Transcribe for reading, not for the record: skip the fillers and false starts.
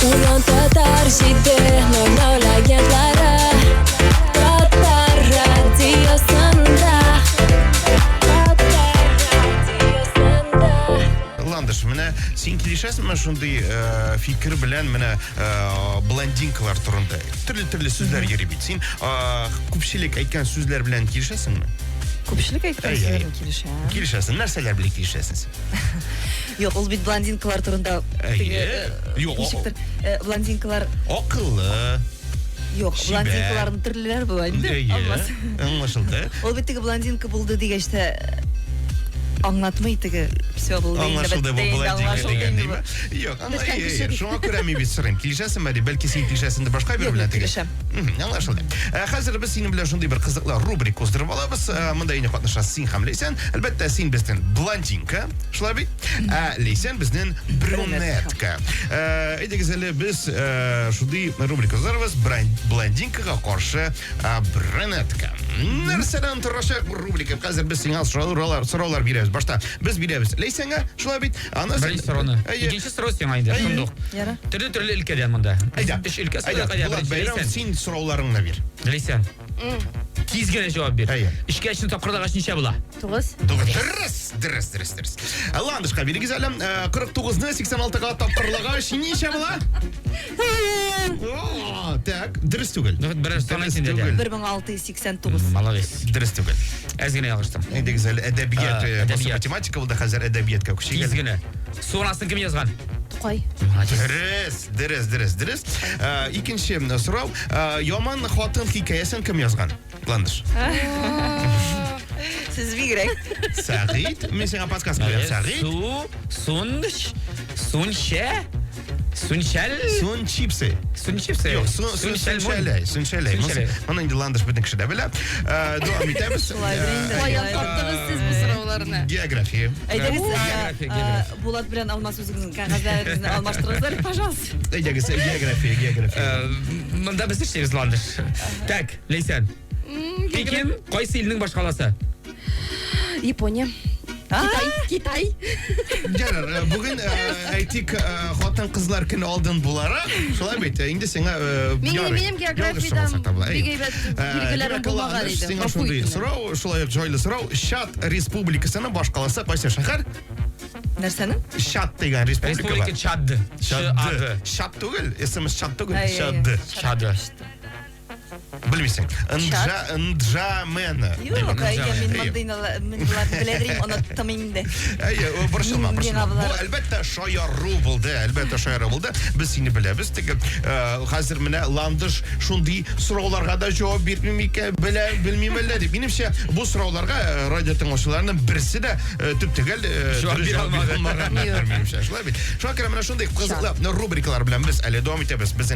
Uyon tatar jidi Normal agentlari Tatar radiosunda Landыш, менә син килешәсеңме шундый фикер белән менә блондинкалар турында? Төрле сүзләр йөри бит. Син күпчелек әйткән сүзләр белән килешәсеңме? Күпчелек әйткән сүзләрен килешәм. Килешәсең, нәрсәләр белән килешәсең? Юк, ул бит блондинкалар турында. Ничектер, блондинкалар Акыллы. Юк, блондинкаларның төрлеләре була инде. Аңлашылды. Ул бит теге блондинка булды дигәчтә аңлатмый теге все булды. Аңлашылды бу блондинка дигән диме? Юк, шуңа күрә мин бит сорыйм. Килешәсеңме дип, бәлки син килешәсең дә башка бер белән теге. Килешәм. Аңлашылды. Хәзер без синең белән шундый бер кызыклы рубрика уздырып алабыз. Монда инде катнашасың син һәм Лейсан. Әлбәттә, син безнең блондинка, шулай бит? Лейсан безнең брюнетка. Әйдәгез әле біз шундый рубрика уздырабыз. Блондинкага каршы брюнетка. Нәрсәдән торачак бу рубрика? Хәзер без сиңа сораулар бирәбез. Башта без бирәбез Лейсанга, шулай бит? Беренче сорауны. Икенче сорау сиңа инде. Шундук. Яра. Төрле өлкәдән монда. Эш өлкәсе Бәйрәм, син сорауларыңны бир. Лейсан. Тиз генә җавап бир. Эшкә өчен тапкырдагач ничә була? 9. Дөрес. Ландышка бирегез әле 49-ны 86-га тапкырлагач ничә була? Так, дөрес түгел. Берәр сан әйтсен дә. 1689. Молодец. Дөрес түгел. Әз генә ялгыштым. Әйдәгез әле әдәбият, математика булды, хәзер әдәбиятка Тиз күчегез. генә. Сунасын кем язган? Тукай. Дөрес. Икенче сорау, яман хатын хикаясын кем язган? Ландыш. Сез бигрәк. Сәгыйд, мен сиңа подсказка бирәм, Сәгыйд. Чипсы. Сүнчәле. Моны инде Ландыш бөтен кеше дә белә. Дәвам итәбез. Каян таптыңыз сез бу сорауларны? География. Әйдәгез, Булат белән Алмаз үзегезнең кәгазьләрегезне алмаштырыгызлар, пожалуйста. Әйдәгез, география. Монда без эшләйбез, Ландыш. Так, Лейсан. Пекин кайсы илнең башкаласы? Япония. Китай. Ярар, бүген әйтик хатын кызлар көне алдын буларак, шулай бит. Инде сиңа Минем географиядан бигәйбәт билгеләре булмаган иде. Сиңа шундый сорау, шулай җайлы сорау. Чад республикасының башкаласы кайсы шәһәр? Нәрсәнең? Чад дигән республика бар. Чад. Чад түгел, исеме Чад түгел. Чад. Белмисең. Нджамен. Юк, мин булат беләдерим, аны таминде. Борчылма. Бу әлбәттә шаяру булды. Без сине беләбез. Хәзер менә Ландыш шундый сорауларга да җавап белмим әллә дип. Минемчә, бу сорауларга радио тыңлаучыларның берсе дә төп түгел җавап бирә алмаган. Минемчә, шулай бит. Шуңа күрә менә шундый кызыклы рубрикалар белән без әле дәвам итәбез.